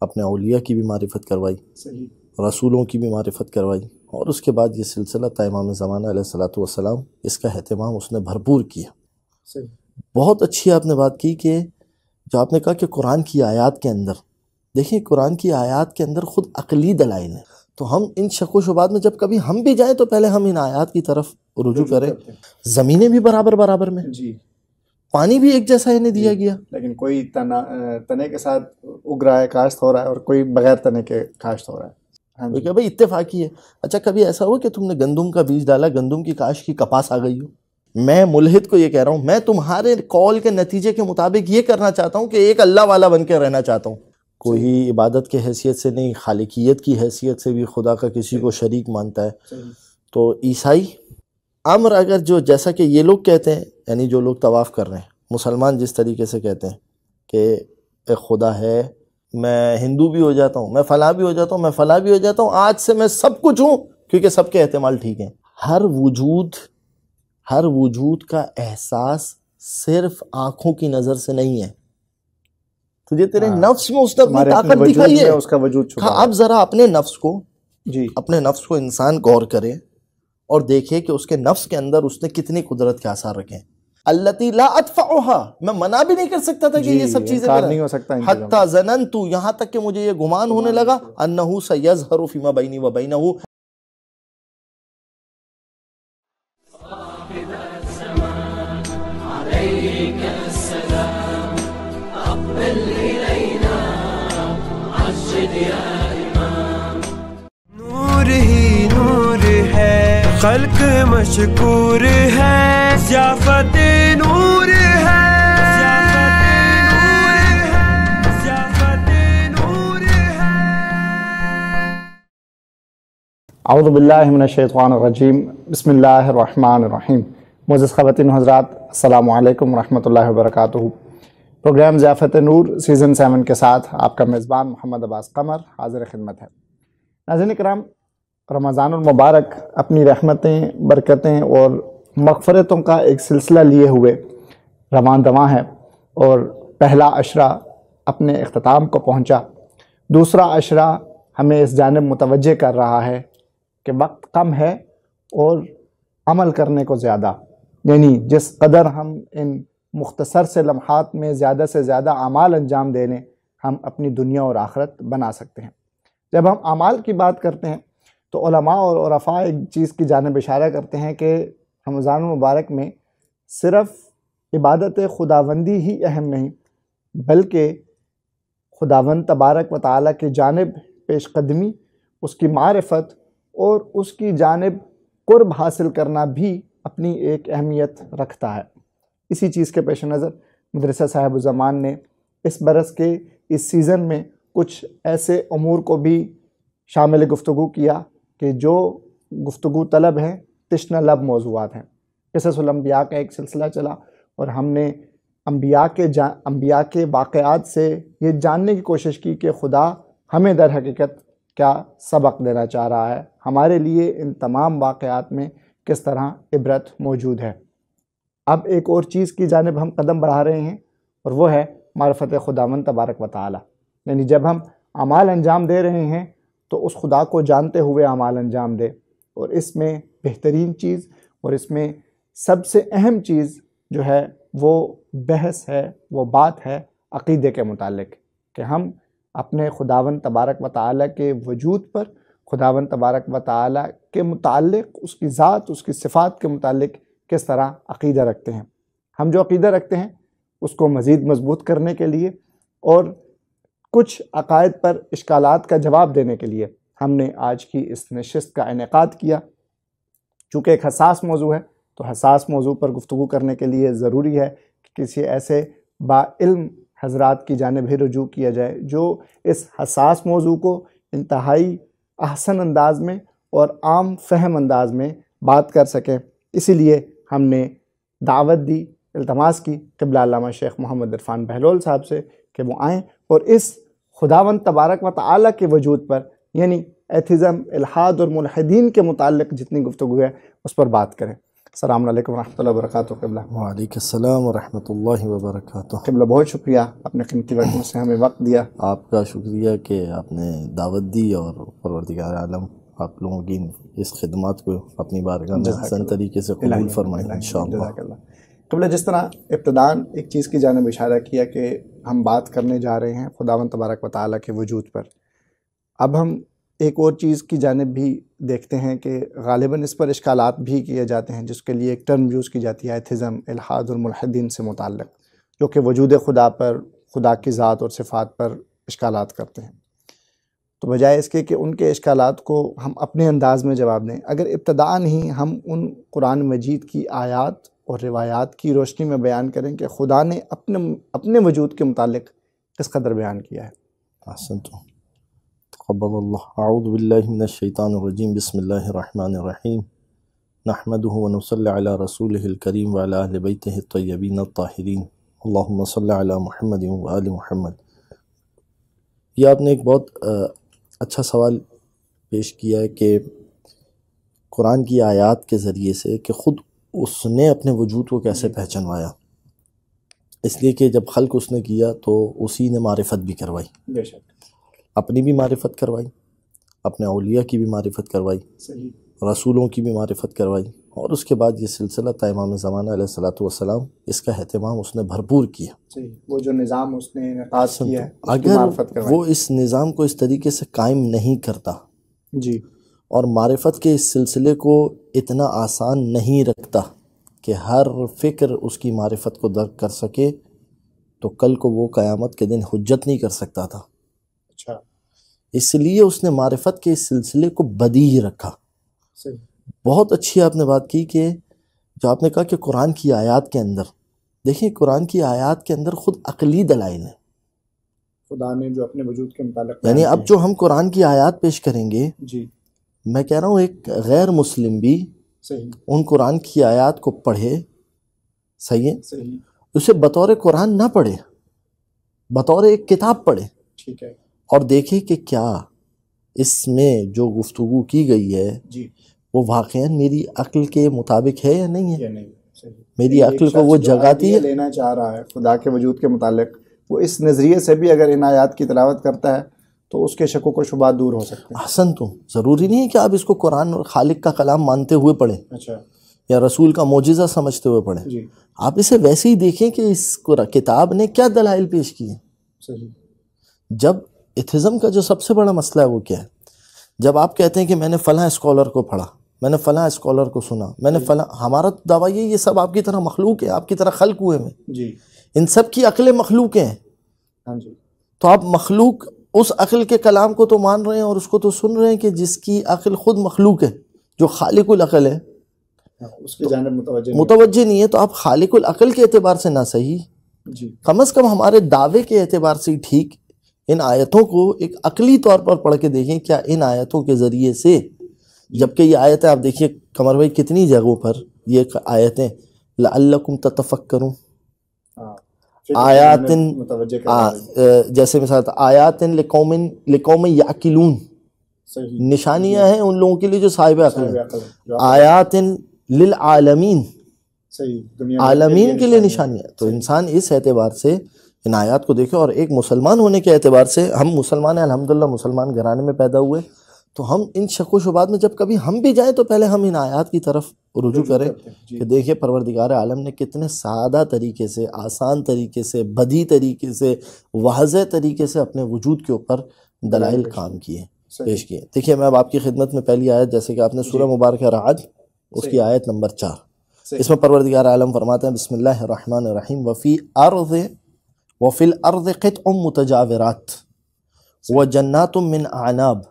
اپنے اولیاء کی بھی معرفت کروائی، رسولوں کی بھی معرفت کروائی، اور اس کے بعد یہ سلسلہ تا امام زمانہ علیہ الصلوۃ والسلام اس کا اہتمام اس نے بھرپور کیا۔ بہت اچھی آپ نے بات کی کہ جو آپ نے کہا کہ قرآن کی آیات کے اندر، دیکھیں قرآن کی آیات کے اندر خود عقلی دلائل ہیں، تو ہم ان شک و شبہات میں جب کبھی ہم بھی جائیں تو پہلے ہم ان آیات کی طرف رجوع کریں۔ زمینیں بھی برابر میں، پانی بھی ایک جیسا انہیں دیا گیا، لیکن کوئی تنے کے ساتھ اگ رہا ہے، کاشت ہو رہا ہے، اور کوئی بغیر تنے کے کاشت ہو رہا ہے۔ کہ بھائی اتفاقی ہے۔ اچھا کبھی ایسا ہو کہ تم نے گندم کا بیج ڈالا، گندم کی کاشت کی کپاس آ گئی ہو؟ میں ملحد کو یہ کہہ رہا ہوں، میں تمہارے قول کے نتیجے کے مطابق یہ کرنا چاہتا ہوں کہ ایک اللہ والا بن کے رہنا چاہتا ہوں، کوئی عبادت کے حیثیت سے نہیں، خالقیت کی حیثیت سے بھی خدا کا کسی کو شریک مانتا ہے۔ تو عیسائی امر اگر جو جیسا کہ یہ لوگ کہتے ہیں، یعنی جو لوگ طواف کر رہے ہیں، مسلمان جس طریقے سے کہتے ہیں کہ ایک خدا ہے، میں ہندو بھی ہو جاتا ہوں، میں فلاں بھی ہو جاتا ہوں، میں فلاں بھی ہو جاتا ہوں، آج سے میں سب کچھ ہوں، کیونکہ سب کے احتمال ٹھیک ہیں۔ ہر وجود کا احساس صرف آنکھوں کی نظر سے نہیں ہے، تجھے تیرے نفس میں اس نے اپنی طاقت دکھائی ہے، اس کا وجود چھپا ہے۔ اب ذرا اپنے نفس کو انسان غور کرے اور دیکھے کہ اس کے نفس کے اندر اس نے کتنی قدرت کے آثار رکھے ہیں۔ التی لا ادفعها، میں منع بھی نہیں کر سکتا تھا کہ یہ سب چیزیں نہیں ہو سکتا، حتی ظننت، یہاں تک کہ مجھے یہ گمان ہونے لگا انہ سیظہر فیما بینی و بینہ، نور ہی نور ہے، خلق مشکور ہے، ضیافت نور ہے، ضیافت نور ہے۔ اعوذ باللہ من الشیطان الرجیم، بسم اللہ الرحمن الرحیم۔ معزز خواتین و حضرات، السلام علیکم ورحمۃ اللہ وبرکاتہ۔ پروگرام ضیافت نور سیزن 7 کے ساتھ آپ کا میزبان محمد عباس قمر حاضر خدمت ہے۔ ناظرین کرام، رمضان المبارک اپنی رحمتیں، برکتیں اور مغفرتوں کا ایک سلسلہ لیے ہوئے رواں دواں ہے، اور پہلا عشرہ اپنے اختتام کو پہنچا۔ دوسرا عشرہ ہمیں اس جانب متوجہ کر رہا ہے کہ وقت کم ہے اور عمل کرنے کو زیادہ، یعنی جس قدر ہم ان مختصر سے لمحات میں زیادہ سے زیادہ اعمال انجام دے لیں، ہم اپنی دنیا اور آخرت بنا سکتے ہیں۔ جب ہم اعمال کی بات کرتے ہیں تو علماء اور عرفاء ایک چیز کی جانب اشارہ کرتے ہیں کہ رمضان المبارک میں صرف عبادت خداوندی ہی اہم نہیں، بلکہ خداوند تبارک و تعالیٰ کی جانب پیش قدمی، اس کی معرفت اور اس کی جانب قرب حاصل کرنا بھی اپنی ایک اہمیت رکھتا ہے۔ اسی چیز کے پیش نظر مدرسہ صاحب الزمان نے اس برس کے اس سیزن میں کچھ ایسے امور کو بھی شامل گفتگو کیا کہ جو گفتگو طلب ہیں، تشنہ لب موضوعات ہیں۔ قصص الانبیاء کا ایک سلسلہ چلا اور ہم نے انبیاء کے واقعات سے یہ جاننے کی کوشش کی کہ خدا ہمیں در حقیقت کیا سبق دینا چاہ رہا ہے، ہمارے لیے ان تمام واقعات میں کس طرح عبرت موجود ہے۔ اب ایک اور چیز کی جانب ہم قدم بڑھا رہے ہیں، اور وہ ہے معرفت خداوند تبارک و تعالی، یعنی جب ہم اعمال انجام دے رہے ہیں تو اس خدا کو جانتے ہوئے اعمال انجام دے، اور اس میں بہترین چیز اور اس میں سب سے اہم چیز جو ہے وہ بحث ہے، وہ بات ہے عقیدے کے متعلق، کہ ہم اپنے خداوند تبارک و تعالی کے وجود پر، خداوند تبارک و تعالی کے متعلق، اس کی ذات، اس کی صفات کے متعلق کس طرح عقیدہ رکھتے ہیں۔ ہم جو عقیدہ رکھتے ہیں اس کو مزید مضبوط کرنے کے لیے اور کچھ عقائد پر اشکالات کا جواب دینے کے لیے ہم نے آج کی اس نشست کا انعقاد کیا۔ چونکہ ایک حساس موضوع ہے تو حساس موضوع پر گفتگو کرنے کے لیے ضروری ہے کہ کسی ایسے با علم حضرات کی جانب ہی رجوع کیا جائے جو اس حساس موضوع کو انتہائی احسن انداز میں اور عام فہم انداز میں بات کر سکیں۔ اسی لیے ہم نے دعوت دی، التماس کی قبلہ علامہ شیخ محمد عرفان بہلول صاحب سے کہ وہ آئیں اور اس خداوند تبارک و تعالیٰ کے وجود پر، یعنی ایتھزم، الحاد اور ملحدین کے متعلق جتنی گفتگو ہے اس پر بات کریں۔ السلام علیکم ورحمۃ اللہ وبرکاتہ قبلہ. وعلیکم السلام ورحمۃ اللہ وبرکاتہ. قبلہ بہت شکریہ آپ نے قیمتی وقت سے ہمیں وقت دیا. آپ کا شکریہ کہ آپ نے دعوت دی اور پروردگار عالم آپ لوگوں کی اس خدمات کو اپنی بارگاہ میں احسن طریقے سے قبول فرمائیں انشاءاللہ. جزاک اللہ. قبلہ جس طرح ابتداءً ایک چیز کی جانب اشارہ کیا کہ ہم بات کرنے جا رہے ہیں خداوند تبارک و تعالیٰ کے وجود پر، اب ہم ایک اور چیز کی جانب بھی دیکھتے ہیں کہ غالباً اس پر اشکالات بھی کیے جاتے ہیں، جس کے لیے ایک ٹرم یوز کی جاتی ہے ایتھزم، الحاد الملحدین سے متعلق، جو کہ وجود خدا پر، خدا کی ذات اور صفات پر اشکالات کرتے ہیں. تو بجائے اس کے کہ ان کے اشکالات کو ہم اپنے انداز میں جواب دیں، اگر ابتداءً ہی ہم ان قرآن مجید کی آیات اور روایات کی روشنی میں بیان کریں کہ خدا نے اپنے وجود کے متعلق کس قدر بیان کیا ہے. احسنتم. تقبل اللہ. اعوذ باللہ من الشیطان الرجیم. بسم اللہ الرحمن الرحیم. نحمده ونصلی علی رسولہ الکریم وعلی اہل بیتہ الطیبین الطاہرین. اللہم صلی علی محمد وآل محمد. یہ آپ نے ایک بہت اچھا سوال پیش کیا ہے کہ قرآن کی آیات کے ذریعے سے کہ خود اس نے اپنے وجود کو کیسے پہچنوایا. اس لیے کہ جب خلق اس نے کیا تو اسی نے معرفت بھی کروائی، بے شک اپنی بھی معرفت کروائی، اپنے اولیاء کی بھی معرفت کروائی، صحیح، رسولوں کی بھی معرفت کروائی، اور اس کے بعد یہ سلسلہ تا امام زمانہ علیہ الصلوۃ والسلام اس کا اہتمام اس نے بھرپور کیا. صحیح. وہ جو نظام اس نے انعقاد کیا ہے اس کی اگر معرفت کروائی. وہ اس نظام کو اس طریقے سے قائم نہیں کرتا جی اور معرفت کے اس سلسلے کو اتنا آسان نہیں رکھتا کہ ہر فکر اس کی معرفت کو درک کر سکے، تو کل کو وہ قیامت کے دن حجت نہیں کر سکتا تھا. اچھا، اس لیے اس نے معرفت کے اس سلسلے کو بدیہی رکھا. صحیح، بہت اچھی آپ نے بات کی کہ جو آپ نے کہا کہ قرآن کی آیات کے اندر، دیکھیں قرآن کی آیات کے اندر خود عقلی دلائل ہیں. خدا نے جو اپنے وجود کے متعلق یعنی بیان اب کیا جو ہم قرآن کی آیات پیش کریں گے، ہے. جی میں کہہ رہا ہوں ایک غیر مسلم بھی صحیح، ان قرآن کی آیات کو پڑھے، صحیح ہے، صحیح، اسے بطور قرآن نہ پڑھے، بطور ایک کتاب پڑھے، ٹھیک ہے. اور دیکھے کہ کیا اس میں جو گفتگو کی گئی ہے جی وہ واقعاً میری عقل کے مطابق ہے یا نہیں ہے، یا نہیں. صحیح. میری ایک عقل کو شخص وہ جو جگاتی آئیڈیا ہے. لینا چاہ رہا ہے خدا کے وجود کے متعلق، وہ اس نظریے سے بھی اگر ان آیات کی تلاوت کرتا ہے تو اس کے شکوک و شبہات دور ہو سکتے ہیں. احسن. تو ضروری نہیں ہے کہ آپ اس کو قرآن اور خالق کا کلام مانتے ہوئے پڑھیں اچھا، یا رسول کا معجزہ سمجھتے ہوئے پڑھیں. جی آپ اسے ویسے ہی دیکھیں کہ اس کتاب نے کیا دلائل پیش کیے. صحیح، جب ایتھزم کا جو سب سے بڑا مسئلہ ہے وہ کیا ہے، جب آپ کہتے ہیں کہ میں نے فلاں اسکالر کو پڑھا، میں نے فلاں اسکالر کو سنا، میں نے فلاں، ہمارا دعویٰ یہ سب آپ کی طرح مخلوق ہے، آپ کی طرح خلق ہوئے میں، جی ان سب کی عقلیں مخلوق ہیں. ہاں جی، تو آپ مخلوق اس عقل کے کلام کو تو مان رہے ہیں اور اس کو تو سن رہے ہیں کہ جس کی عقل خود مخلوق ہے، جو خالق العقل ہے، اس کی جانب متوجہ نہیں ہے. تو آپ خالق العقل کے اعتبار سے نہ صحیح، جی کم از کم ہمارے دعوے کے اعتبار سے ٹھیک، ان آیتوں کو ایک عقلی طور پر پڑھ کے دیکھیں کیا ان آیتوں کے ذریعے سے، جبکہ یہ آیتیں آپ دیکھیے قمر بھائی کتنی جگہوں پر یہ آیتیں لعلکم تتفکرون، آیات متوجہ کرنا. جیسے مثال آیات لقوم یعقلون، صحیح، نشانیاں ہیں ان لوگوں کے لیے جو صاحب عقل ہیں. جو آیات للعالمین، صحیح، دنیا عالمین کے لیے نشانیاں. تو انسان اس اعتبار سے ان آیات کو دیکھے، اور ایک مسلمان ہونے کے اعتبار سے ہم مسلمان ہیں، الحمدللہ مسلمان گھرانے میں پیدا ہوئے، تو ہم ان شک و شبہات میں جب کبھی ہم بھی جائیں تو پہلے ہم ان آیات کی طرف رجوع کریں کہ دیکھیں پروردگار عالم نے کتنے سادہ طریقے سے، آسان طریقے سے، بدی طریقے سے، واضح طریقے سے اپنے وجود کے اوپر دلائل کام کیے، پیش کیے. دیکھیے میں اب آپ کی خدمت میں پہلی آیت، جیسے کہ آپ نے سورہ مبارکہ رعد، اس کی آیت نمبر 4، اس میں پروردگار عالم فرماتے ہیں بسم اللہ الرحمن الرحیم وفی الارض قطع متجاورات وجنات من اعناب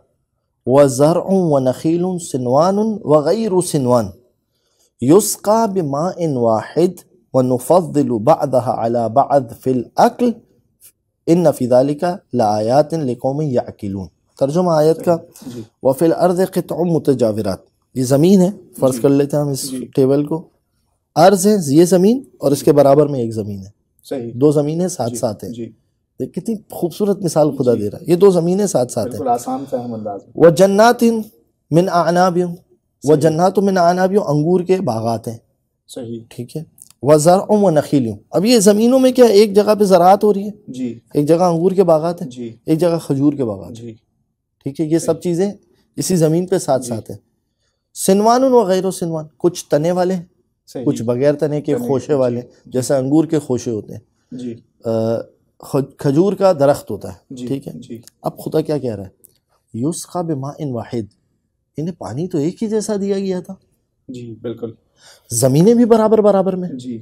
وزرع ونخیل سنوان وغیر سنوان یسقى بماء واحد ونفضل بعضها على بعض في الاكل ان في ذلك لآیات لقوم یعقلون. ترجمہ آیت کا، وفی الارض قطع متجاورات، یہ زمین ہے، فرض کر لیتے ہیں ہم اس ٹیبل کو، ارض ہے یہ زمین اور اس کے برابر میں ایک زمین ہے، صحیح، دو زمینیں ساتھ ساتھ ہیں. جی کتنی خوبصورت مثال خدا دے رہا ہے، یہ دو زمینیں ساتھ ساتھ ہیں. بالکل آسان فہم انداز میں. وجنات من اعناب، وجنات من اعناب، انگور کے باغات ہیں، صحیح. ٹھیک ہے. وزرع و نخیل. اب یہ زمینوں میں کیا ایک جگہ پہ زراعت ہو رہی ہے, جی ایک جگہ انگور کے باغات ہیں, جی ایک جگہ کھجور کے باغات ہیں. جی ٹھیک ہے, یہ سب چیزیں اسی زمین پہ ساتھ ساتھ ہیں. سنوان و غیر و سنوان, کچھ تنے والے ہیں, صحیح. کچھ بغیر تنے کے خوشے والے ہیں, جیسے انگور کے خوشے ہوتے ہیں, جی کھجور کا درخت ہوتا ہے. جی ٹھیک ہے. جی اب خدا کیا کہہ رہا ہے, یسقی بماء واحد, انہیں پانی تو ایک ہی جیسا دیا گیا تھا. جی بالکل. زمینیں بھی برابر برابر میں, جی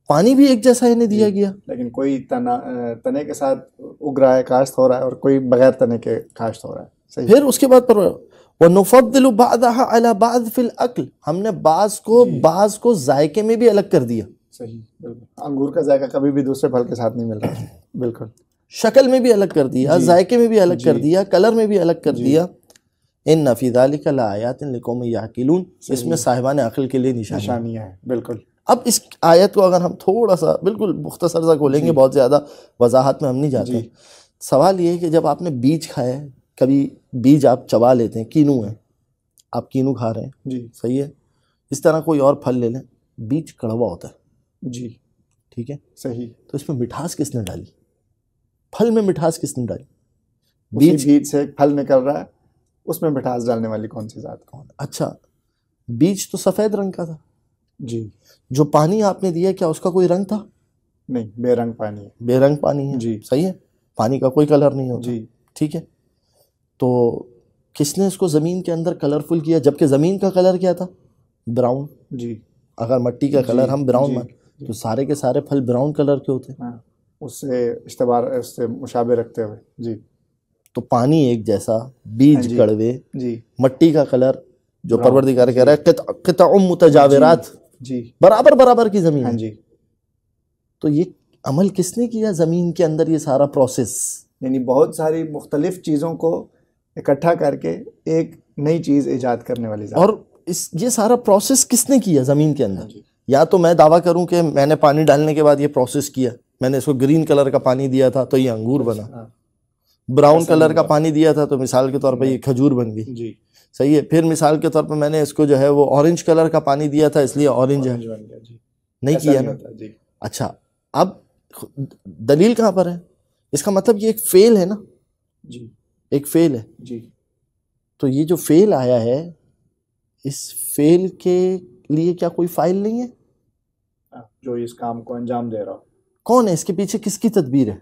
پانی بھی ایک جیسا انہیں دیا گیا. لیکن کوئی تنے کے ساتھ اگ رہا ہے, کاشت ہو رہا ہے, اور کوئی بغیر تنے کے کاشت ہو رہا ہے. صحیح. پھر اس کے بعد پر وَنُفَضِّلُ بَعْضَهَا عَلَى بَعْضٍ فِي الْأَكْلِ, ہم نے بعض کو ذائقے میں بھی الگ کر دیا. صحیح بالکل. انگور کا ذائقہ کبھی بھی دوسرے پھل کے ساتھ نہیں مل رہا. بالکل. شکل میں بھی الگ کر دیا, ذائقے میں بھی الگ کر دیا, کلر میں بھی الگ کر دیا. إِنَّ فِي ذَلِكَ لَآيَاتٍ لِقَوْمٍ يَعْقِلُونَ, اس میں صاحبان عقل کے لیے نشانی ہے. بالکل. اب اس آیت کو اگر ہم تھوڑا سا بالکل مختصر سا کھولیں گے, بہت زیادہ وضاحت میں ہم نہیں جاتے. سوال یہ ہے کہ جب آپ نے بیج کھایا ہے, کبھی بیج آپ چبا لیتے ہیں, کینو ہے, آپ کینو کھا رہے ہیں, جی صحیح ہے. اس طرح کوئی اور پھل لے لیں, بیج کڑوا ہوتا ہے. جی ٹھیک ہے. صحیح. تو اس میں مٹھاس کس نے ڈالی, پھل میں مٹھاس کس نے ڈالی؟ بیج سے ایک پھل نکل رہا ہے, اس میں مٹھاس ڈالنے والی کون سی ذات؟ اچھا, بیج تو سفید رنگ کا تھا. جی. جو پانی آپ نے دیا کیا اس کا کوئی رنگ تھا؟ نہیں, بے رنگ پانی ہے. بے رنگ پانی ہے. جی صحیح ہے, پانی کا کوئی کلر نہیں ہوتا. جی. ٹھیک ہے. تو کس نے اس کو زمین کے اندر کلرفل کیا, جبکہ زمین کا کلر کیا تھا؟ براؤن. جی. اگر مٹی کا کلر ہم براؤن مان تو سارے کے سارے پھل براؤن کلر کے ہوتے ہیں. اس سے اس سے مشابہ رکھتے ہوئے. جی. تو پانی ایک جیسا, بیج کڑوے, جی, مٹی کا کلر جو پروردگار کہہ رہا ہے قطع متجاورات, جی برابر برابر کی زمین. ہاں جی. تو یہ عمل کس نے کیا زمین کے اندر, یہ سارا پروسیس, یعنی بہت ساری مختلف چیزوں کو اکٹھا کر کے ایک نئی چیز ایجاد کرنے والی ذات. اور یہ سارا پروسیس کس نے کیا زمین کے اندر؟ یا تو میں دعویٰ کروں کہ میں نے پانی ڈالنے کے بعد یہ پروسیس کیا, میں نے اس کو گرین کلر کا پانی دیا تھا تو یہ انگور بنا, براؤن کلر کا پانی دیا تھا تو مثال کے طور پہ یہ کھجور بن گئی. جی صحیح ہے. پھر مثال کے طور پہ میں نے اس کو جو ہے وہ اورنج کلر کا پانی دیا تھا اس لیے اورنج ہے. نہیں کیا نا. اچھا, اب دلیل کہاں پر ہے؟ اس کا مطلب یہ ایک فعل ہے نا. جی, ایک فعل ہے. جی. تو یہ جو فعل آیا ہے, اس فعل کے لیے کیا کوئی فاعل نہیں ہے جو اس کام کو انجام دے رہا ہو؟ کون ہے اس کے پیچھے, کس کی تدبیر ہے؟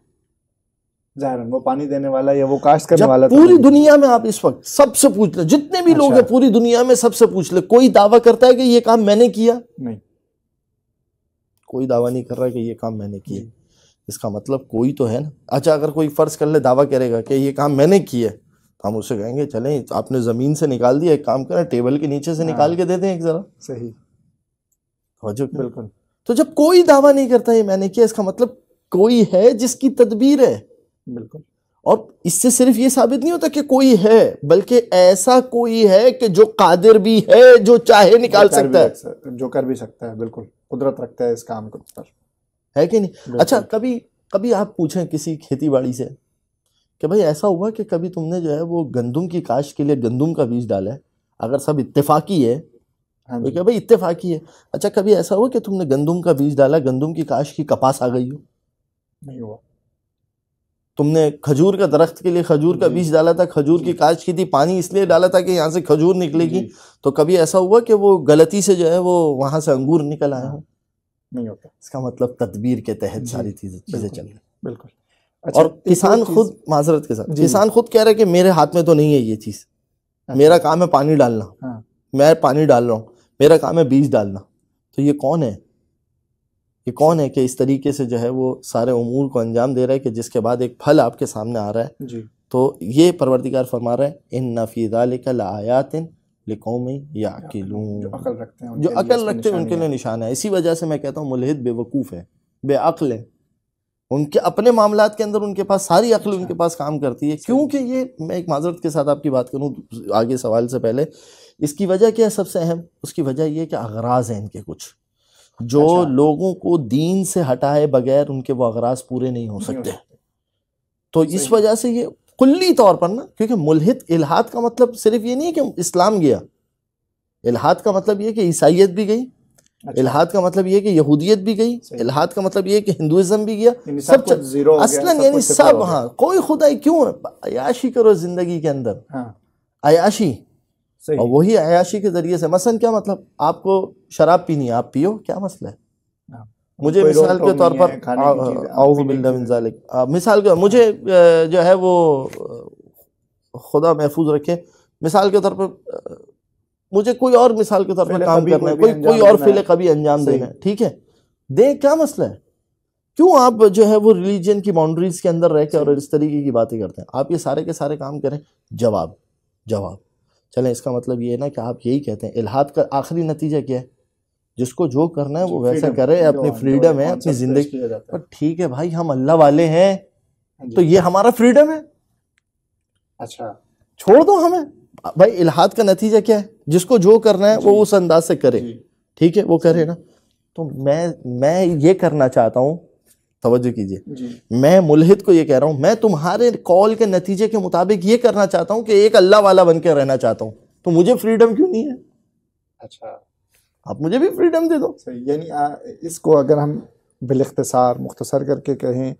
ظاہراً وہ پانی دینے والا یا وہ کاشت کرنے والا. پوری دنیا میں آپ اس وقت سب سے پوچھ لیں, جتنے بھی لوگ ہیں پوری دنیا میں سب سے پوچھ لیں, کوئی دعویٰ کرتا ہے کہ یہ کام میں نے کیا؟ نہیں, کوئی دعویٰ نہیں کر رہا کہ یہ کام میں نے کیا. اس کا مطلب کوئی تو ہے نا. اچھا, اگر کوئی فرض کر لے دعویٰ کرے گا کہ یہ کام میں نے کیا ہے, تو ہم اسے کہیں گے چلیں آپ نے زمین سے نکال دیا, ایک کام کریں ٹیبل کے نیچے سے نکال کے دے دیں ایک ذرا. صحیح. بالکل. تو جب کوئی دعویٰ نہیں کرتا یہ میں نے کیا, اس کا مطلب کوئی ہے جس کی تدبیر ہے. بالکل. اور اس سے صرف یہ ثابت نہیں ہوتا کہ کوئی ہے, بلکہ ایسا کوئی ہے کہ جو قادر بھی ہے, جو چاہے نکال سکتا ہے, جو کر بھی سکتا ہے. بالکل, قدرت رکھتا ہے اس کام کے اوپر, ہے کہ نہیں؟ اچھا, کبھی آپ پوچھیں کسی کھیتی باڑی سے کہ بھائی ایسا ہوا کہ کبھی تم نے جو ہے وہ گندم کی کاشت کے لیے گندم کا بیج ڈالا ہے, اگر سب اتفاقی ہے تو کہ بھائی اتفاقی ہے. اچھا, کبھی ایسا ہوا کہ تم نے گندم کا بیج ڈالا, گندم کی کاشت کی کپاس آ گئی ہو؟ نہیں ہوا. تم نے کھجور کا درخت کے لیے کھجور کا بیج ڈالا تھا, کھجور کی کاشت کی تھی, پانی اس لیے ڈالا تھا کہ یہاں سے کھجور نکلے گی, تو کبھی ایسا ہوا کہ وہ غلطی سے جو ہے وہ وہاں سے انگور نکل آئے ہوں؟ نہیں ہوتا. اس کا مطلب تدبیر کے تحت ساری چیزیں چل رہی. بالکل. اور کسان خود, معذرت کے ساتھ, کسان خود کہہ رہا ہے کہ میرے ہاتھ میں تو نہیں ہے یہ چیز, میرا کام ہے پانی ڈالنا, میں پانی ڈال رہا ہوں, میرا کام ہے بیج ڈالنا. تو یہ کون ہے؟ یہ کون ہے کہ اس طریقے سے جو ہے وہ سارے امور کو انجام دے رہا ہے کہ جس کے بعد ایک پھل آپ کے سامنے آ رہا ہے؟ تو یہ پروردگار فرما رہا ہے ان فی ذلک لآیات لقوم یعقلون, جو عقل رکھتے ہیں ان کے لیے نشان ہے. اسی وجہ سے میں کہتا ہوں ملحد بے وقوف ہے, بے عقل ہے. ان کے اپنے معاملات کے اندر ان کے پاس ساری عقل ان کے پاس کام کرتی ہے. کیونکہ یہ, میں ایک معذرت کے ساتھ آپ کی بات کروں آگے سوال سے پہلے, اس کی وجہ کیا ہے سب سے اہم؟ اس کی وجہ یہ ہے کہ اغراض ہیں ان کے کچھ, جو لوگوں کو دین سے ہٹائے بغیر ان کے وہ اغراض پورے نہیں ہو سکتے. تو اس وجہ سے یہ کلی طور پر نا, کیونکہ ملحد, الحاد کا مطلب صرف یہ نہیں ہے کہ اسلام گیا, الحاد کا مطلب یہ کہ عیسائیت بھی گئی, الحاد کا مطلب یہ ہے کہ یہودیت بھی گئی، الحاد کا مطلب یہ ہے کہ ہندوازم بھی گیا، سب زیرو اصلاً یعنی سب. ہاں کوئی خدائی کیوں؟ عیاشی کرو زندگی کے اندر، عیاشی، اور وہی عیاشی کے ذریعے سے مثلاً کیا مطلب آپ کو شراب پینی ہے آپ پیو، کیا مسئلہ ہے؟ مجھے مثال کے طور پر اعوذ باللہ من ذالک، مثال کے مجھے جو ہے وہ خدا محفوظ رکھے، مثال کے طور پر مجھے کوئی اور مثال کے طور پر کام کرنا ہے، کوئی اور فعل کبھی انجام دینا ہے، ٹھیک ہے، دے، کیا مسئلہ ہے؟ کیوں آپ جو ہے وہ ریلیجن کی باؤنڈریز کے اندر رہ کے اور اس طریقے کی باتیں کرتے ہیں؟ آپ یہ سارے کے سارے کام کریں. جواب چلیں، اس کا مطلب یہ ہے نا کہ آپ یہی کہتے ہیں الحاد کا آخری نتیجہ کیا ہے؟ جس کو جو کرنا ہے وہ ویسا کرے، اپنی فریڈم ہے، اپنی زندگی. پر ٹھیک ہے بھائی، ہم اللہ والے ہیں تو یہ ہمارا فریڈم ہے، اچھا چھوڑ دو ہمیں. بھائی الحاد کا نتیجہ کیا ہے؟ جس کو جو کرنا ہے وہ اس انداز سے کرے، ٹھیک ہے، وہ کرے نا. تو میں یہ کرنا چاہتا ہوں، توجہ کیجئے، میں ملحد کو یہ کہہ رہا ہوں، میں تمہارے کال کے نتیجے کے مطابق یہ کرنا چاہتا ہوں کہ ایک اللہ والا بن کے رہنا چاہتا ہوں، تو مجھے فریڈم کیوں نہیں ہے؟ اچھا، آپ مجھے بھی فریڈم دے دو. یعنی اس کو اگر ہم بالاختصار مختصر کر کے کہیں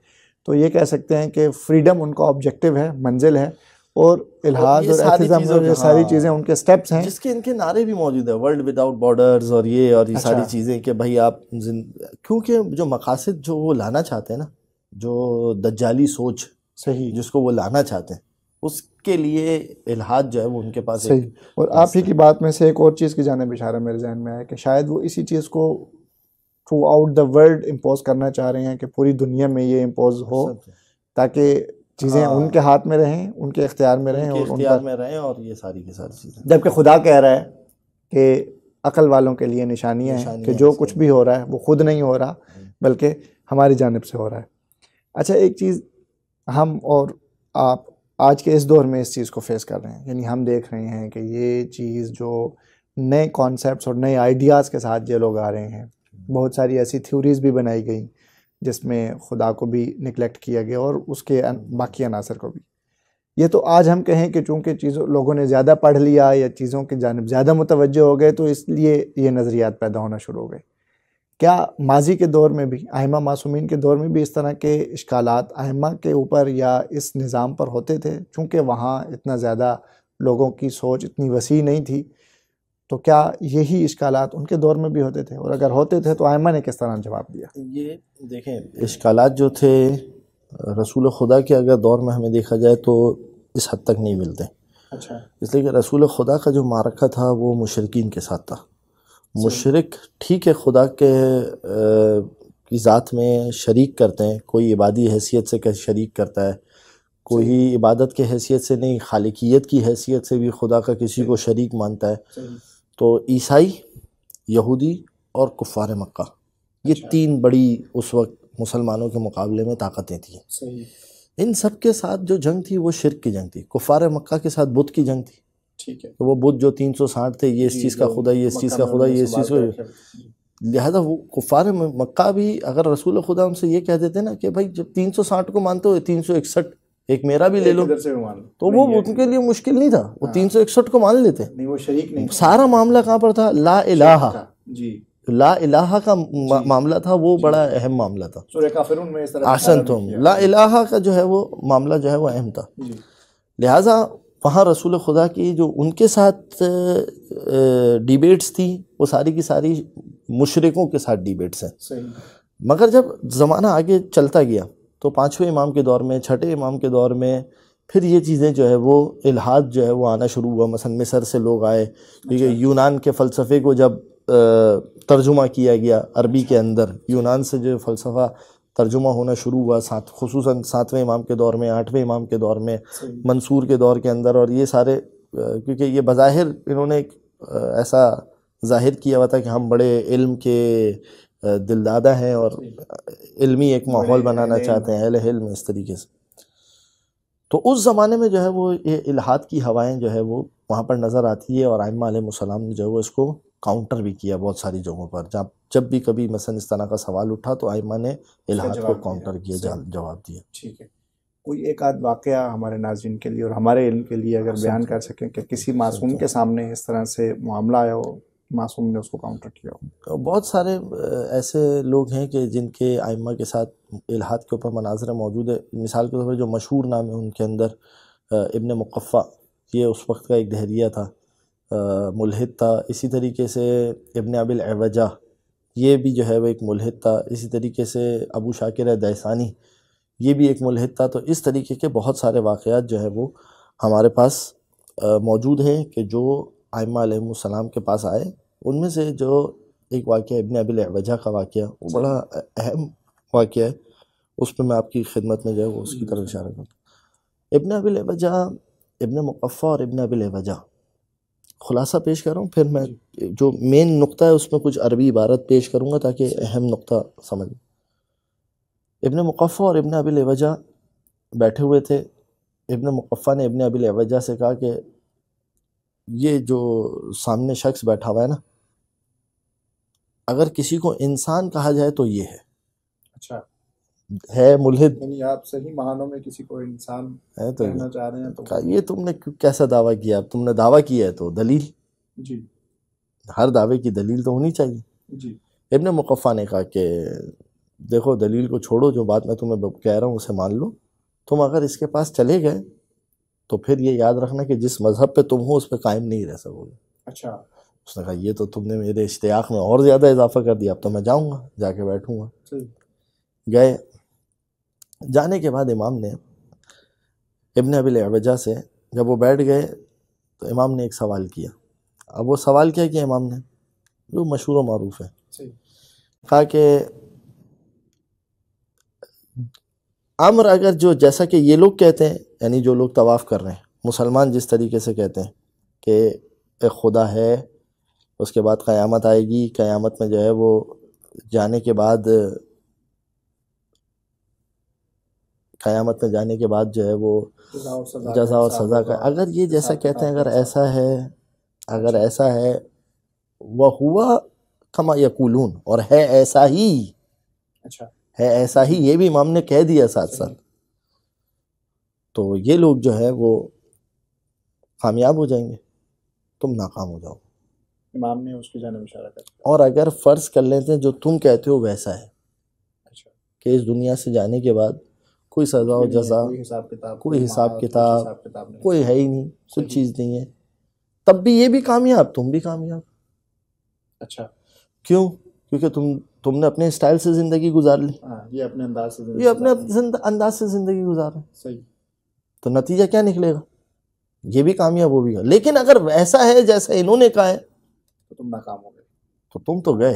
تو یہ کہہ سکتے ہیں کہ فریڈم ان کا آبجیکٹیو ہے، منزل ہے، اور الحاد اور ایتھیزم اور یہ ساری چیزیں ان کے سٹیپس ہیں، جس کے ان کے نعرے بھی موجود ہیں، ورلڈ وداؤٹ بارڈرز اور یہ ساری چیزیں، کہ بھائی آپ کیونکہ جو مقاصد جو وہ لانا چاہتے ہیں نا، جو دجالی سوچ صحیح جس کو وہ لانا چاہتے ہیں، اس کے لیے الحاد جو ہے وہ ان کے پاس صحیح. اور آپ ہی کی بات میں سے ایک اور چیز کی جانب اشارہ میرے ذہن میں آیا کہ شاید وہ اسی چیز کو through out the world impose کرنا چاہ رہے ہیں، کہ پوری دنیا میں یہ امپوز ہو تاکہ چیزیں ان کے ہاتھ میں رہیں، ان کے اختیار میں رہیں، اور اختیار میں رہیں، اور یہ ساری کی ساری چیزیں. جبکہ خدا کہہ رہا ہے کہ عقل والوں کے لیے نشانیاں ہیں کہ جو کچھ بھی ہو رہا ہے وہ خود نہیں ہو رہا بلکہ ہماری جانب سے ہو رہا ہے. اچھا، ایک چیز ہم اور آپ آج کے اس دور میں اس چیز کو فیس کر رہے ہیں، یعنی ہم دیکھ رہے ہیں کہ یہ چیز جو نئے کانسیپٹس اور نئے آئیڈیاز کے ساتھ جو لوگ آ رہے ہیں، بہت ساری ایسی تھیوریز بھی بنائی گئیں جس میں خدا کو بھی نگلیکٹ کیا گیا اور اس کے باقی عناصر کو بھی. یہ تو آج ہم کہیں کہ چونکہ لوگوں نے زیادہ پڑھ لیا یا چیزوں کی جانب زیادہ متوجہ ہو گئے تو اس لیے یہ نظریات پیدا ہونا شروع ہو گئے. کیا ماضی کے دور میں بھی، ائمہ معصومین کے دور میں بھی اس طرح کے اشکالات ائمہ کے اوپر یا اس نظام پر ہوتے تھے؟ چونکہ وہاں اتنا زیادہ لوگوں کی سوچ اتنی وسیع نہیں تھی، تو کیا یہی اشکالات ان کے دور میں بھی ہوتے تھے؟ اور اگر ہوتے تھے تو ائمہ نے کس طرح جواب دیا؟ یہ دیکھیں، اشکالات جو تھے رسول خدا کے اگر دور میں ہمیں دیکھا جائے تو اس حد تک نہیں ملتے. اچھا، اس لیے کہ رسول خدا کا جو معرکہ تھا وہ مشرکین کے ساتھ تھا. مشرک ٹھیک ہے خدا کے کی ذات میں شریک کرتے ہیں، کوئی عبادی حیثیت سے شریک کرتا ہے، کوئی عبادت کے حیثیت سے نہیں، خالقیت کی حیثیت سے بھی خدا کا کسی کو شریک مانتا ہے. تو عیسائی، یہودی اور کفار مکہ، یہ تین بڑی اس وقت مسلمانوں کے مقابلے میں طاقتیں تھیں. ان سب کے ساتھ جو جنگ تھی وہ شرک کی جنگ تھی. کفار مکہ کے ساتھ بت کی جنگ تھی، ٹھیک ہے، تو وہ بت جو 360 تھے، یہ اس چیز کا خدا، یہ اس چیز کا خدا، یہ اس چیز کو. لہذا وہ کفار مکہ بھی اگر رسول خدا ان سے یہ کہہ دیتے نا کہ بھائی جب 360 کو مانتے ہو 361 ایک میرا بھی لے لو، تو وہ ان کے لیے مشکل نہیں تھا، وہ 361 کو مان لیتے. وہ شریک نہیں. سارا معاملہ کہاں پر تھا؟ لا الہ، لا الہ کا معاملہ تھا، وہ بڑا اہم معاملہ تھا. سورہ کافرون میں اس طرح احسنتم، لا الہ کا جو ہے وہ معاملہ جو ہے وہ اہم تھا. لہٰذا وہاں رسول خدا کی جو ان کے ساتھ ڈیبیٹس تھیں وہ ساری کی ساری مشرکوں کے ساتھ ڈیبیٹس ہیں. مگر جب زمانہ آگے چلتا گیا تو 5ویں امام کے دور میں، 6ٹھے امام کے دور میں پھر یہ چیزیں جو ہے وہ الحاد جو ہے وہ آنا شروع ہوا. مثلا مصر سے لوگ آئے، کیونکہ یونان کے فلسفے کو جب ترجمہ کیا گیا عربی کے اندر، یونان سے جو فلسفہ ترجمہ ہونا شروع ہوا، خصوصاً 7ویں امام کے دور میں، 8ویں امام کے دور میں، منصور کے دور کے اندر. اور یہ سارے کیونکہ یہ بظاہر انہوں نے ایسا ظاہر کیا ہوا تھا کہ ہم بڑے علم کے دلدادہ ہیں اور علمی ایک ماحول بنانا چاہتے ہیں، اہل علم، اس طریقے سے. تو اس زمانے میں جو ہے وہ یہ الحاد کی ہوائیں جو ہے وہ وہاں پر نظر آتی ہے، اور ائمہ علیہ السلام نے جو ہے وہ اس کو کاؤنٹر بھی کیا بہت ساری جگہوں پر. جب بھی کبھی مثلا اس طرح کا سوال اٹھا تو ائمہ نے الحاد کو کاؤنٹر کیا، جواب دیا. ٹھیک ہے، کوئی ایک آدھ واقعہ ہمارے ناظرین کے لیے اور ہمارے علم کے لیے اگر بیان کر سکیں کہ کسی معصوم کے سامنے اس طرح سے معاملہ آیا ہو معصوم نے اس کو کاؤنٹر کیا ہو؟ بہت سارے ایسے لوگ ہیں کہ جن کے ائمہ کے ساتھ الحاد کے اوپر مناظرہ موجود ہے. مثال کے طور پر جو مشہور نام ہے ان کے اندر ابن مقفع، یہ اس وقت کا ایک دہریہ تھا، ملحد تھا. اسی طریقے سے ابن ابی العوجہ، یہ بھی جو ہے وہ ایک ملحد تھا. اسی طریقے سے ابو شاکر دیسانی، یہ بھی ایک ملحد تھا. تو اس طریقے کے بہت سارے واقعات جو ہے وہ ہمارے پاس موجود ہیں کہ جو ائمہ علیہ السلام کے پاس آئے. ان میں سے جو ایک واقعہ ابن ابی العوجہ کا واقعہ، وہ بڑا اہم واقعہ ہے. اس پہ میں آپ کی خدمت میں جو ہے وہ اس کی طرف اشارہ کرتا ہوں. ابن ابی العوجہ، ابن مقفع اور ابن ابی العوجہ، خلاصہ پیش کر رہا ہوں، پھر میں جو مین نقطہ ہے اس میں کچھ عربی عبارت پیش کروں گا تاکہ اہم نقطہ سمجھ. ابن مقفع اور ابن ابی العوجہ بیٹھے ہوئے تھے. ابن مقفع نے ابن ابی العوجہ سے کہا کہ یہ جو سامنے شخص بیٹھا ہوا ہے نا، اگر کسی کو انسان کہا جائے تو یہ ہے. اچھا، ہے ملحد، یعنی آپ صحیح معنوں میں کسی کو انسان ہے تو کہنا چاہ رہے ہیں تو کہا یہ تم نے کیسا دعویٰ کیا؟ اب تم نے دعویٰ کیا ہے تو دلیل، جی ہر دعوے کی دلیل تو ہونی چاہیے. جی ابن مقفع نے کہا کہ دیکھو دلیل کو چھوڑو، جو بات میں تمہیں کہہ رہا ہوں اسے مان لو. تم اگر اس کے پاس چلے گئے تو پھر یہ یاد رکھنا کہ جس مذہب پہ تم ہو اس پہ قائم نہیں رہ سکو گے. اچھا، اس نے کہا یہ تو تم نے میرے اشتیاق میں اور زیادہ اضافہ کر دیا، اب تو میں جاؤں گا، جا کے بیٹھوں گا. صحیح. گئے. جانے کے بعد امام نے ابن ابی العوجہ سے جب وہ بیٹھ گئے تو امام نے ایک سوال کیا. اب وہ سوال کیا کہ امام نے جو مشہور و معروف ہے، صحیح. کہا کہ امر اگر جو جیسا کہ یہ لوگ کہتے ہیں، یعنی جو لوگ طواف کر رہے ہیں، مسلمان جس طریقے سے کہتے ہیں کہ ایک خدا ہے، اس کے بعد قیامت آئے گی، قیامت میں جو ہے وہ جانے کے بعد قیامت میں جانے کے بعد جو ہے وہ جزا اور سزا کا، اگر یہ جیسا کہتے ہیں، اگر ایسا ہے، اگر ایسا ہے، وَهُوَ كَمَا يَقُولُونَ، اور ہے ایسا ہی، اچھا ہے ایسا ہی، یہ بھی امام نے کہہ دیا ساتھ ساتھ، تو یہ لوگ جو ہے وہ کامیاب ہو جائیں گے، تم ناکام ہو جاؤ. امام نے اس کی جانب اشارہ کر دیا. اور اگر فرض کر لیتے ہیں جو تم کہتے ہو ویسا ہے، اچھا، کہ اس دنیا سے جانے کے بعد کوئی سزا و جزا، کوئی حساب کتاب، کوئی حساب کتاب، نہیں. کوئی ہے ہی نہیں، کچھ صحیح. چیز نہیں ہے، تب بھی یہ بھی کامیاب، تم بھی کامیاب. اچھا، کیوں؟ کیونکہ تم نے اپنے اسٹائل سے زندگی گزار لی، ہاں، یہ اپنے انداز سے یہ اپنے انداز سے زندگی گزار ہے، صحیح. تو نتیجہ کیا نکلے گا؟ یہ بھی کامیاب، وہ بھی کامیاب. لیکن اگر ویسا ہے جیسا انہوں نے کہا ہے تو تم ناکام ہو گئے، تو تم تو گئے،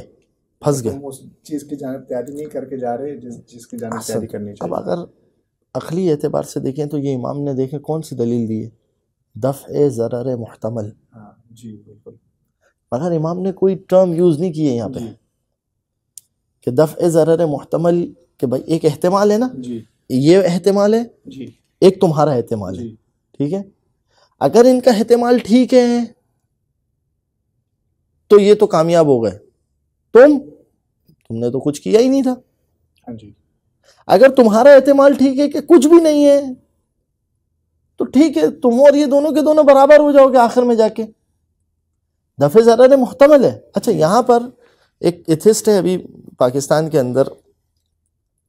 پھنس گئے. تم اس چیز کی جانب تیاری نہیں کر کے جا رہے جس چیز کی جانب تیاری کرنی اب چاہیے. اگر عقلی اعتبار سے دیکھیں تو یہ امام نے دیکھیں کون سی دلیل دی ہے؟ دفع ضرر محتمل. ہاں جی بالکل. مگر امام نے کوئی ٹرم یوز نہیں کی ہے یہاں پہ جی کہ دفع ضرر محتمل، کہ بھائی ایک احتمال ہے نا، جی یہ احتمال ہے، جی ایک تمہارا احتمال ہے، جی ٹھیک ہے. اگر ان کا احتمال ٹھیک ہے تو یہ تو کامیاب ہو گئے، تم نے تو کچھ کیا ہی نہیں تھا. ہاں جی. اگر تمہارا احتمال ٹھیک ہے کہ کچھ بھی نہیں ہے تو ٹھیک ہے، تم اور یہ دونوں کے دونوں برابر ہو جاؤ گے آخر میں جا کے. دفع ضرر محتمل ہے. اچھا، یہاں پر ایک ایتھسٹ ہے ابھی پاکستان کے اندر،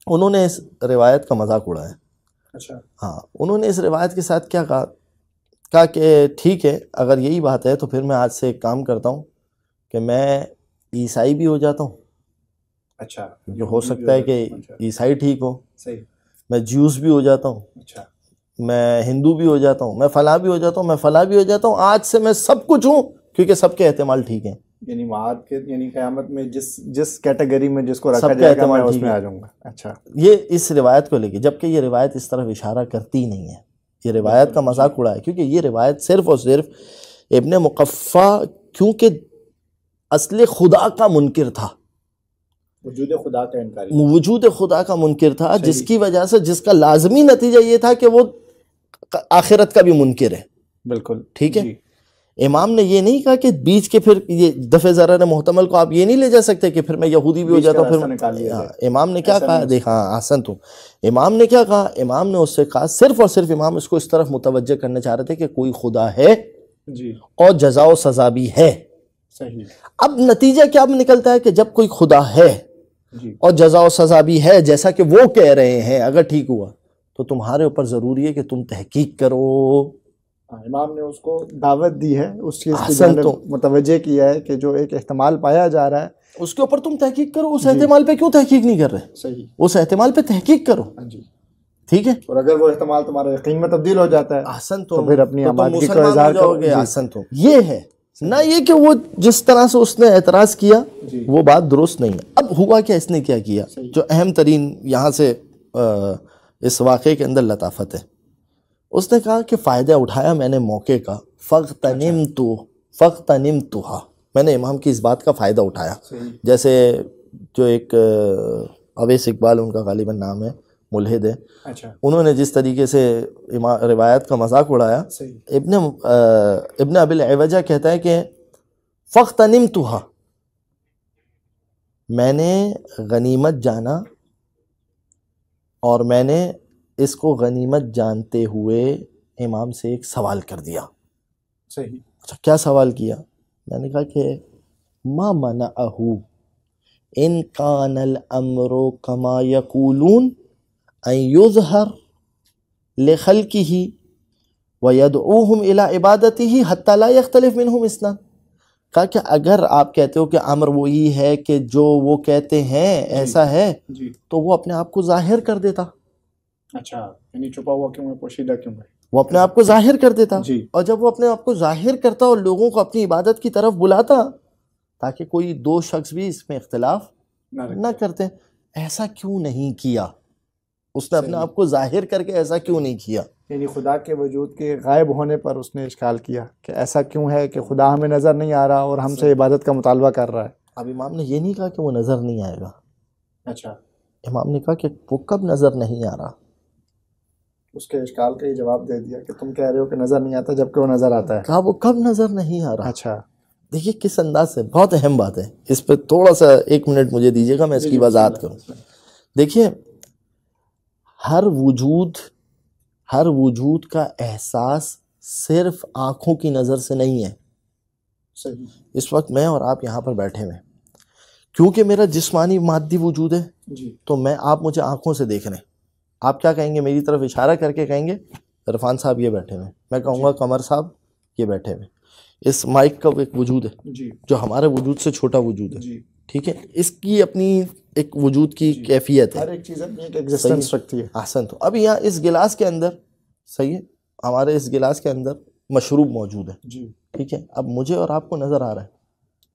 انہوں نے اس روایت کا مذاق اڑایا. اچھا، ہاں، انہوں نے اس روایت کے ساتھ کیا کہا کہ ٹھیک ہے اگر یہی بات ہے تو پھر میں آج سے ایک کام کرتا ہوں کہ میں عیسائی بھی ہو جاتا ہوں. اچھا، جو ہو سکتا ہے کہ عیسائی ٹھیک ہو، صحیح. میں جیوس بھی ہو جاتا ہوں، اچھا، میں ہندو بھی ہو جاتا ہوں، میں فلاں بھی ہو جاتا ہوں، میں فلاں بھی ہو جاتا ہوں، آج سے میں سب کچھ ہوں کیونکہ سب کے احتمال ٹھیک ہیں. یعنی معاد کے، یعنی قیامت میں جس کیٹیگری میں جس کو رکھا سب کا جائے گا میں احتمال اس ٹھیک میں ہے. آ جاؤں گا. اچھا، یہ اس روایت کو لے کے، جبکہ یہ روایت اس طرف اشارہ کرتی نہیں ہے، یہ روایت کا مذاق اڑا ہے، کیونکہ یہ روایت صرف اور صرف ابن مقفع کیونکہ اصل خدا کا منکر تھا، وجود خدا کا انکاری، وجود خدا کا منکر تھا، جس کی وجہ سے جس کا لازمی نتیجہ یہ تھا کہ وہ آخرت کا بھی منکر ہے. بالکل ٹھیک ہے. جی. امام نے یہ نہیں کہا کہ بیچ کے پھر یہ دفع ضرر محتمل کو آپ یہ نہیں لے جا سکتے کہ پھر میں یہودی بھی ہو جاتا ہوں پھر. امام نے کیا کہا؟ دیکھا، احسن تم. امام نے کیا کہا؟ امام نے اس سے کہا، صرف اور صرف امام اس کو اس طرف متوجہ کرنا چاہ رہے تھے کہ کوئی خدا ہے جی، اور جزا و سزا بھی ہے، صحیح. اب نتیجہ کیا نکلتا ہے کہ جب کوئی خدا ہے جی اور جزا و سزا بھی ہے جیسا کہ وہ کہہ رہے ہیں، اگر ٹھیک ہوا تو تمہارے اوپر ضروری ہے کہ تم تحقیق کرو. امام نے اس کو دعوت دی ہے، اس چیز کی احسن جانب تو. متوجہ کیا ہے کہ جو ایک احتمال پایا جا رہا ہے. اس کے اوپر تم تحقیق کرو. اس احتمال پہ کیوں تحقیق نہیں کر رہے؟ صحیح. اس احتمال پہ تحقیق کرو. جی. ٹھیک ہے. اور اگر وہ احتمال تمہارے یقین میں تبدیل ہو جاتا ہے احسن تو پھر اپنی تو تم آمادگی کو مسلمان اظہار ہو جاؤ کرو. گے. جی. احسن تو یہ ہے نہ یہ کہ وہ جس طرح سے اس نے اعتراض کیا جی. وہ بات درست نہیں ہے. اب ہوا کیا، اس نے کیا کیا جو اہم ترین یہاں سے اس واقعے کے اندر لطافت ہے، اس نے کہا کہ فائدہ اٹھایا میں نے موقع کا، فَاغْتَنِمْتُهَا، میں نے امام کی اس بات کا فائدہ اٹھایا. جیسے جو ایک اویس اقبال ان کا غالباً نام ہے، ملحد ہے، اچھا. انہوں نے جس طریقے سے روایت کا مذاق اڑایا، ابن ابی العوجہ کہتا ہے کہ فَاغْتَنِمْتُهَا، میں نے غنیمت جانا اور میں نے اس کو غنیمت جانتے ہوئے امام سے ایک سوال کر دیا. صحیح. اچھا کیا سوال کیا؟ میں نے کہا کہ ما منعہ ان کان الامر کما یقولون ان یظہر لخلقہ ویدعوہم الی عبادتہ حتی لا یختلف منہم اثنان. کہا کہ اگر آپ کہتے ہو کہ امر وہی ہے کہ جو وہ کہتے ہیں ایسا ہے جی. تو وہ اپنے آپ کو ظاہر کر دیتا. اچھا، یعنی چھپا ہوا کیوں ہے، پوشیدہ کیوں ہے؟ وہ اپنے آپ کو ظاہر کر دیتا. جی. اور جب وہ اپنے آپ کو ظاہر کرتا اور لوگوں کو اپنی عبادت کی طرف بلاتا تاکہ کوئی دو شخص بھی اس میں اختلاف نہ کرتے، ایسا کیوں نہیں کیا؟ اس نے اپنے آپ کو ظاہر کر کے ایسا کیوں نہیں کیا؟ یعنی خدا کے وجود کے غائب ہونے پر اس نے اشکال کیا کہ ایسا کیوں ہے کہ خدا ہمیں نظر نہیں آ رہا اور ہم سے عبادت کا مطالبہ کر رہا ہے. اب امام نے یہ نہیں کہا کہ وہ نظر نہیں آئے گا. اچھا. امام نے کہا کہ وہ کب نظر نہیں آ رہا. اس کے اشکال کا یہ جواب دے دیا کہ تم کہہ رہے ہو کہ نظر نہیں آتا جبکہ وہ نظر آتا ہے. کہا وہ کب نظر نہیں آ رہا. اچھا. دیکھیے کس انداز سے، بہت اہم بات ہے، اس پہ تھوڑا سا 1 منٹ مجھے دیجیے گا، میں اس کی وضاحت کروں. دیکھیے ہر وجود کا احساس صرف آنکھوں کی نظر سے نہیں ہے. صحیح. اس وقت میں اور آپ یہاں پر بیٹھے ہوئے، کیونکہ میرا جسمانی مادی وجود ہے جی. تو آپ مجھے آنکھوں سے دیکھ رہے ہیں. آپ کیا کہیں گے؟ میری طرف اشارہ کر کے کہیں گے عرفان صاحب یہ بیٹھے ہوئے. میں کہوں گا قمر صاحب یہ بیٹھے ہوئے. اس مائک کا ایک وجود ہے جی. جو ہمارے وجود سے چھوٹا وجود ہے. جی. ٹھیک ہے، اس کی اپنی ایک وجود کی کیفیت ہے، ہر ایک چیز اپنی ایک ایگزسٹنس رکھتی ہے. احسن تو. اب یہاں اس گلاس کے اندر، صحیح ہے، ہمارے اس گلاس کے اندر مشروب موجود ہے. جی. ٹھیک ہے، اب مجھے اور آپ کو نظر آ رہا ہے.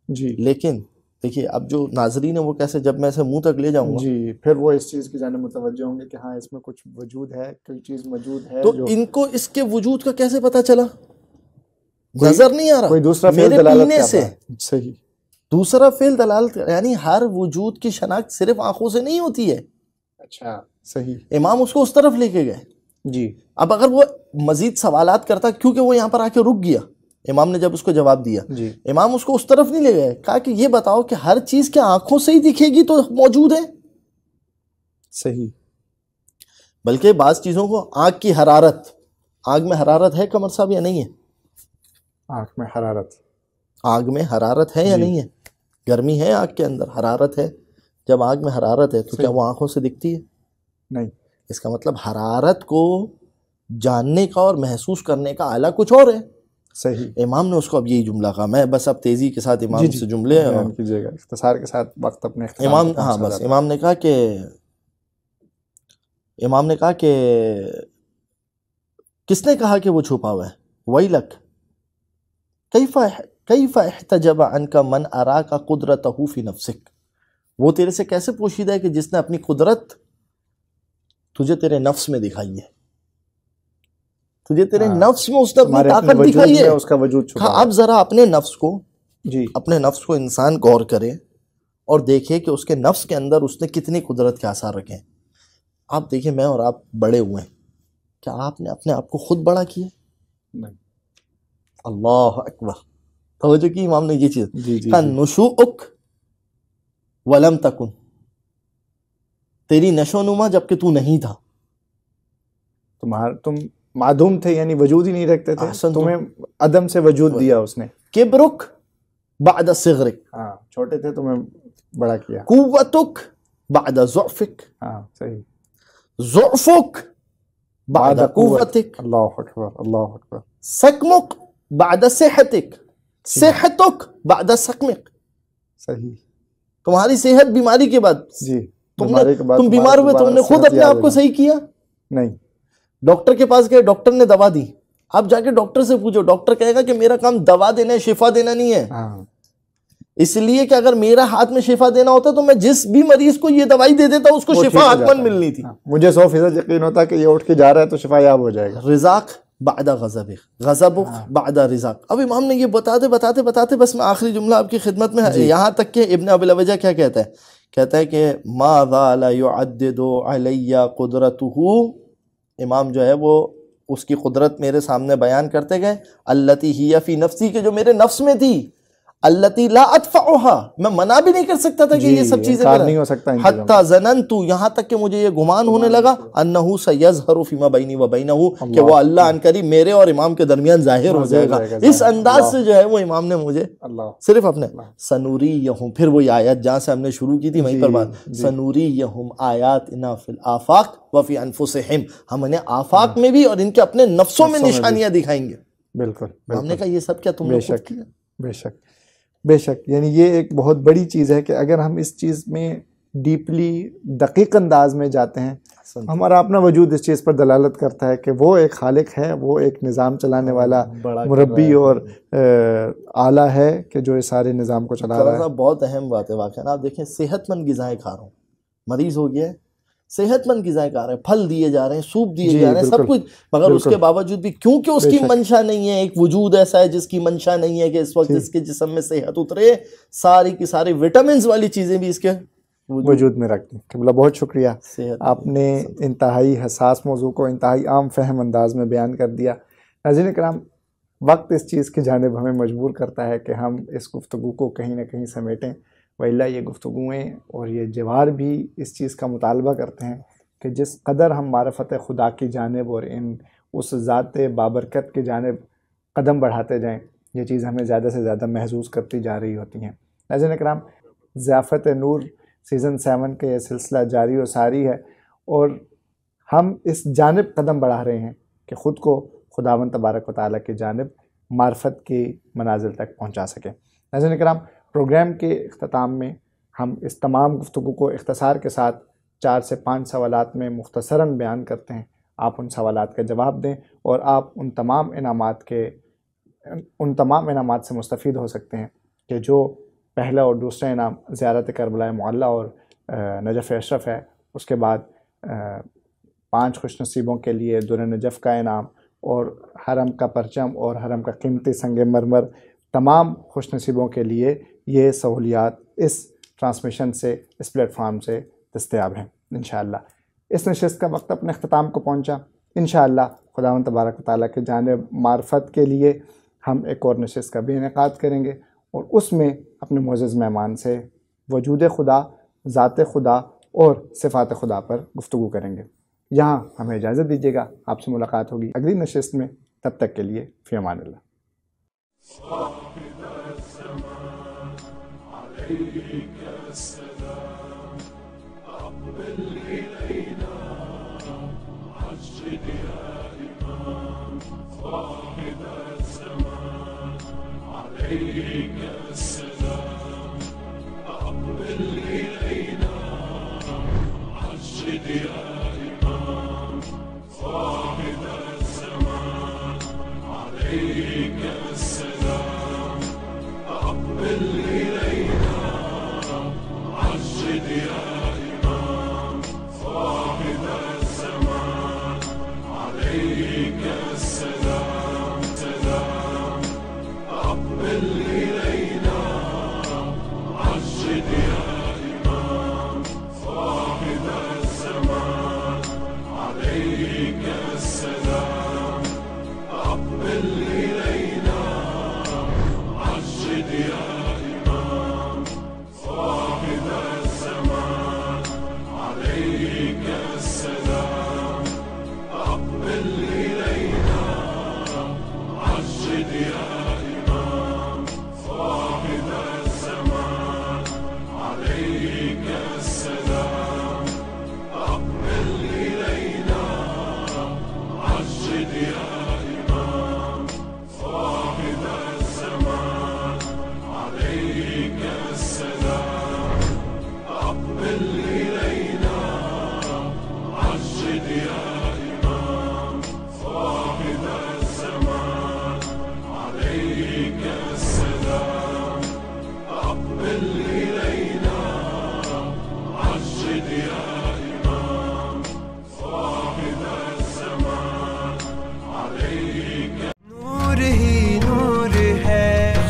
جی. لیکن دیکھیے اب جو ناظرین ہیں وہ کیسے، جب میں اسے منہ تک لے جاؤں گا جی پھر وہ اس چیز کی جانب متوجہ ہوں گے کہ ہاں اس میں کچھ وجود ہے، کوئی چیز موجود ہے. تو جو ان کو اس کے وجود کا کیسے پتا چلا؟ نظر نہیں آ رہا. کوئی دوسرا فعل میرے دلالت پینے کر سے. رہا ہے. صحیح. دوسرا فعل دلالت، یعنی ہر وجود کی شناخت صرف آنکھوں سے نہیں ہوتی ہے. اچھا. صحیح. امام اس کو اس طرف لے کے گئے. جی. اب اگر وہ مزید سوالات کرتا، کیونکہ وہ یہاں پر آ کے رک گیا، امام نے جب اس کو جواب دیا، جی. امام اس کو اس طرف نہیں لے گئے، کہا کہ یہ بتاؤ کہ ہر چیز کیا آنکھوں سے ہی دکھے گی تو موجود ہے؟ صحیح. بلکہ بعض چیزوں کو آنکھ کی حرارت، آگ میں حرارت ہے قمر صاحب یا نہیں ہے؟ آنکھ میں حرارت، آگ میں حرارت ہے یا نہیں ہے؟ گرمی ہے آگ کے اندر، حرارت ہے. جب آگ میں حرارت ہے تو کیا وہ آنکھوں سے دکھتی ہے؟ نہیں. اس کا مطلب حرارت کو جاننے کا اور محسوس کرنے کا آلہ کچھ اور ہے. صحیح. امام نے اس کو اب یہی جملہ کہا. میں بس اب تیزی کے ساتھ امام سے جملے بیان کیجیے گا اختصار کے ساتھ، وقت اپنے امام، ہاں بس امام نے کہا کہ کس نے کہا کہ وہ چھپا ہوا ہے؟ ویلک کیف احتجب عنک من اراک قدرتہ فی نفسک، وہ تیرے سے کیسے پوشیدہ ہے کہ جس نے اپنی قدرت تجھے تیرے نفس میں دکھائی ہے، تجھے تیرے نفس میں اس نے اپنی طاقت دکھائی ہے، اس کا وجود چھپا ہے. اب ذرا اپنے نفس کو، جی اپنے نفس کو انسان غور کرے اور دیکھے کہ اس کے نفس کے اندر اس نے کتنی قدرت کے آثار رکھے ہیں. آپ دیکھیں میں اور آپ بڑے ہوئے ہیں، کیا آپ نے اپنے آپ کو خود بڑا کیا؟ نہیں. اللہ اکبر. توجہ کی امام نے یہ چیز کہا، نشوءک ولم تکن، تیری نشو نما جبکہ تو نہیں تھا. تم معدوم تھے، یعنی وجود ہی نہیں رکھتے تھے، تمہیں عدم سے وجود دیا اس نے. کبرک بعد صغرك ہاں چھوٹے تھے تمہیں بڑا کیا. قوتك بعد ضعفك ہاں صحیح. ضعفك بعد قوتك اللہ اکبر اللہ اکبر. سقمك بعد صحتك صحتك بعد سقمك. صحیح. تمہاری صحت بیماری کے بعد. جی تم بیمار ہوئے تم نے خود اپنے آپ کو صحیح کیا نہیں. ڈاکٹر کے پاس گئے, ڈاکٹر نے دوا دی, آپ جا کے ڈاکٹر سے پوچھو, ڈاکٹر کہے گا کہ میرا کام دوا دینا ہے, شفا دینا نہیں ہے. اس لیے کہ اگر میرا ہاتھ میں شفا دینا ہوتا تو میں جس بھی مریض کو یہ دوائی دے دیتا اس کو شفا حتماً ملنی تھی. مجھے 100% یقین ہوتا کہ یہ اٹھ کے جا رہا ہے تو شفا یاب ہو جائے گا. رزاق بعد غضبک غضبک بعد رزاق. اب امام نے یہ بتاتے بس میں آخری جملہ آپ کی خدمت میں, یہاں تک کہ ابن ابی الوجہ کیا کہتا ہے کہ ما ذال یعدد علی قدرتہ. امام جو ہے وہ اس کی قدرت میرے سامنے بیان کرتے گئے. التی ہی فی نفسی, کے جو میرے نفس میں تھی, التی لا ادفعها, میں منع بھی نہیں کر سکتا تھا کہ یہ سب چیزیں نہیں ہو سکتا. حتی ظننت, یہاں تک کہ مجھے یہ گمان ہونے لگا, انہ سیظہر فیما بینی و بینہ, کہ وہ اللہ ان قریب میرے اور امام کے درمیان ظاہر ہو جائے گا. اس انداز سے جو ہے وہ امام نے مجھے صرف اپنے سنوریہم, پھر وہی آیت جہاں سے ہم نے شروع کی تھی وہیں پر بات, سنوریہم آیاتنا فی الآفاق وفی انفسہم, ہم انہیں آفاق میں بھی اور ان کے اپنے نفسوں میں نشانیاں دکھائیں گے. بالکل. ہم نے کہا یہ سب کیا تم نے خود کیا؟ بے شک بے شک. یعنی یہ ایک بہت بڑی چیز ہے کہ اگر ہم اس چیز میں ڈیپلی دقیق انداز میں جاتے ہیں, ہمارا اپنا وجود اس چیز پر دلالت کرتا ہے کہ وہ ایک خالق ہے, وہ ایک نظام چلانے والا مربی اور آلہ ہے کہ جو اس سارے نظام کو چلا رہا ہے. بہت اہم بات ہے واقعا. آپ دیکھیں صحت مند غذائیں کھا رہا ہوں, مریض ہو گیا ہے, صحت مند غذائیں کھا رہے ہیں, پھل دیے جا رہے ہیں, سوپ دیے جا رہے ہیں, سب کچھ, مگر اس کے باوجود بھی کیونکہ اس کی منشا نہیں ہے, ایک وجود ایسا ہے جس کی منشا نہیں ہے کہ اس وقت اس کے جسم میں صحت اترے, ساری کی ساری وٹامنز والی چیزیں بھی اس کے وجود میں رکھتے ہیں. قبلہ بہت شکریہ, آپ نے انتہائی حساس موضوع کو انتہائی عام فہم انداز میں بیان کر دیا. ناظرین کرام, وقت اس چیز کی جانب ہمیں مجبور کرتا ہے کہ ہم اس گفتگو کو کہیں نہ کہیں سمیٹیں, وإلا یہ گفتگویں اور یہ جوار بھی اس چیز کا مطالبہ کرتے ہیں کہ جس قدر ہم معرفت خدا کی جانب اور اس ذات بابرکت کی جانب قدم بڑھاتے جائیں, یہ چیز ہمیں زیادہ سے زیادہ محسوس کرتی جا رہی ہوتی ہیں. ناظرین کرام, ضیافت نور سیزن 7 کا یہ سلسلہ جاری و ساری ہے اور ہم اس جانب قدم بڑھا رہے ہیں کہ خود کو خداوند تبارک و تعالیٰ کی جانب معرفت کی منازل تک پہنچا سکیں. ناظرین کرام, پروگرام کے اختتام میں ہم اس تمام گفتگو کو اختصار کے ساتھ 4 سے 5 سوالات میں مختصراً بیان کرتے ہیں. آپ ان سوالات کا جواب دیں اور آپ ان تمام انعامات سے مستفید ہو سکتے ہیں کہ جو پہلا اور دوسرا انعام زیارت کربلا معلیٰ اور نجف اشرف ہے. اس کے بعد 5 خوش نصیبوں کے لیے در نجف کا انعام اور حرم کا پرچم اور حرم کا قیمتی سنگ مرمر. تمام خوش نصیبوں کے لیے یہ سہولیات اس ٹرانسمیشن سے, اس پلیٹ فارم سے دستیاب ہیں انشاءاللہ. اس نشست کا وقت اپنے اختتام کو پہنچا. انشاءاللہ خداوند تبارک و تعالیٰ کی جانب معرفت کے لیے ہم ایک اور نشست کا بھی انعقاد کریں گے اور اس میں اپنے معزز مہمان سے وجود خدا, ذات خدا اور صفات خدا پر گفتگو کریں گے. یہاں ہمیں اجازت دیجیے گا, آپ سے ملاقات ہوگی اگلی نشست میں. تب تک کے لیے فی امان اللہ. عجل يا إمام صاحب الزمان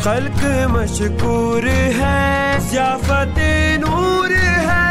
خلق مشکور ہے ضیافت نور ہے